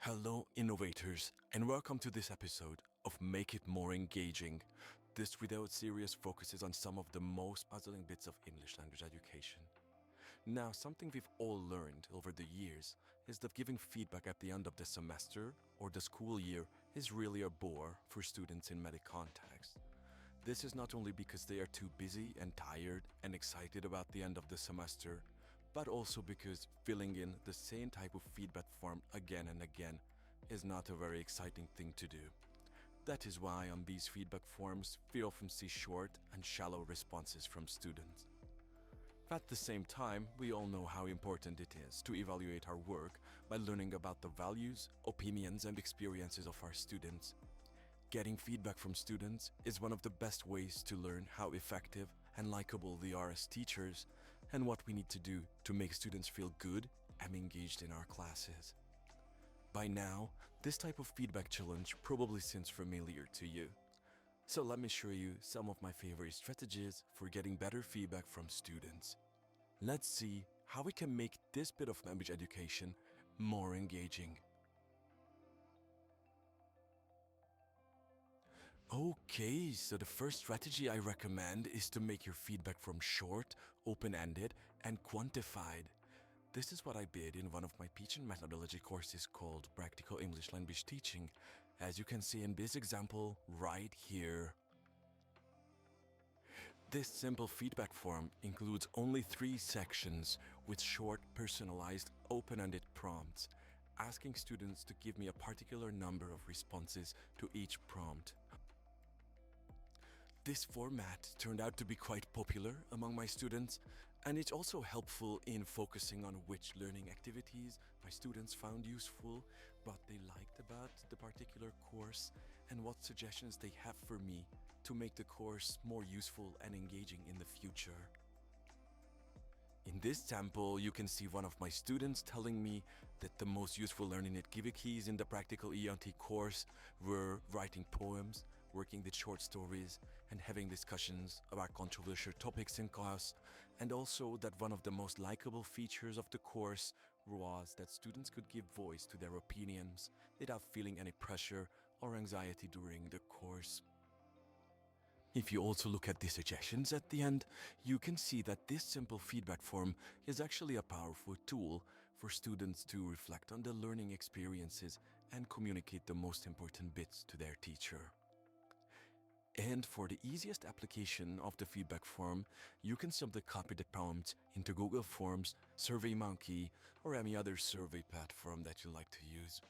Hello, innovators, and welcome to this episode of Make It More Engaging. This video series focuses on some of the most puzzling bits of English language education. Now, something we've all learned over the years is that giving feedback at the end of the semester or the school year is really a bore for students in many contexts. This is not only because they are too busy and tired and excited about the end of the semester, but also because filling in the same type of feedback form again and again is not a very exciting thing to do. That is why on these feedback forms we often see short and shallow responses from students. At the same time, we all know how important it is to evaluate our work by learning about the values, opinions, and experiences of our students. Getting feedback from students is one of the best ways to learn how effective and likable they are as teachers and what we need to do to make students feel good and engaged in our classes. By now, this type of feedback challenge probably seems familiar to you. So let me show you some of my favorite strategies for getting better feedback from students. Let's see how we can make this bit of language education more engaging. Okay, so the first strategy I recommend is to make your feedback from short, open-ended, and quantified. This is what I did in one of my teaching methodology courses called Practical English Language Teaching, as you can see in this example right here. This simple feedback form includes only 3 sections with short, personalized, open-ended prompts, asking students to give me a particular number of responses to each prompt. This format turned out to be quite popular among my students, and it's also helpful in focusing on which learning activities my students found useful, what they liked about the particular course, and what suggestions they have for me to make the course more useful and engaging in the future. In this sample, you can see one of my students telling me that the most useful learning activities in the Practical ELT course were writing poems, working with short stories, and having discussions about controversial topics in class, and also that one of the most likable features of the course was that students could give voice to their opinions without feeling any pressure or anxiety during the course. If you also look at the suggestions at the end, you can see that this simple feedback form is actually a powerful tool for students to reflect on their learning experiences and communicate the most important bits to their teacher. And for the easiest application of the feedback form, you can simply copy the prompt into Google Forms, SurveyMonkey, or any other survey platform that you like to use.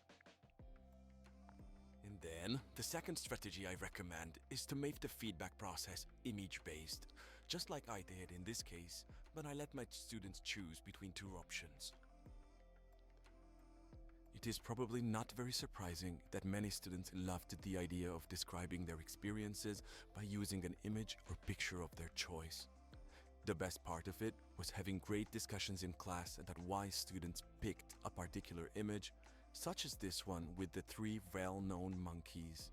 And then, the second strategy I recommend is to make the feedback process image-based, just like I did in this case, when I let my students choose between 2 options. It is probably not very surprising that many students loved the idea of describing their experiences by using an image or picture of their choice. The best part of it was having great discussions in class about why students picked a particular image, such as this one with the 3 well-known monkeys.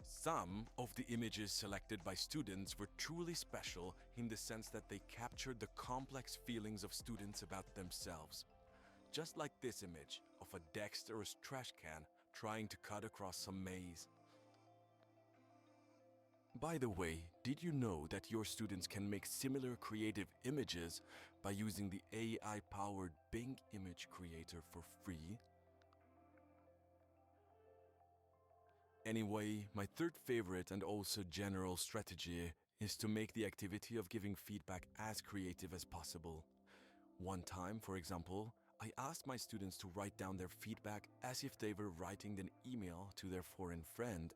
Some of the images selected by students were truly special in the sense that they captured the complex feelings of students about themselves. Just like this image of a dexterous trash can trying to cut across some maze. By the way, did you know that your students can make similar creative images by using the AI-powered Bing Image Creator for free? Anyway, my third favorite and also general strategy is to make the activity of giving feedback as creative as possible. One time, for example, I asked my students to write down their feedback as if they were writing an email to their foreign friend.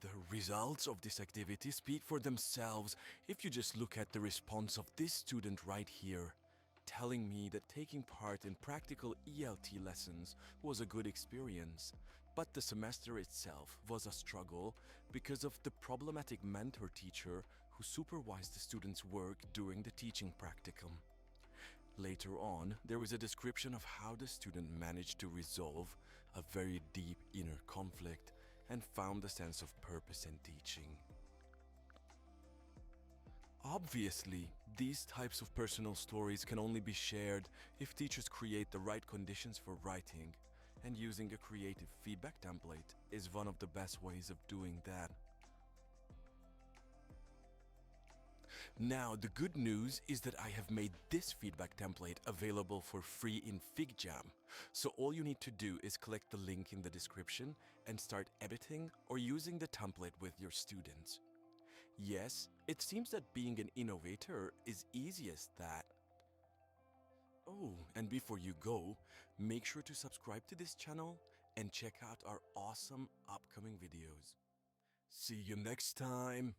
The results of this activity speak for themselves if you just look at the response of this student right here, telling me that taking part in practical ELT lessons was a good experience, but the semester itself was a struggle because of the problematic mentor teacher who supervised the students' work during the teaching practicum. Later on, there was a description of how the student managed to resolve a very deep inner conflict and found a sense of purpose in teaching. Obviously, these types of personal stories can only be shared if teachers create the right conditions for writing, and using a creative feedback template is one of the best ways of doing that. Now, the good news is that I have made this feedback template available for free in FigJam. So all you need to do is click the link in the description and start editing or using the template with your students. Yes, it seems that being an innovator is easy as that. Oh, and before you go, make sure to subscribe to this channel and check out our awesome upcoming videos. See you next time!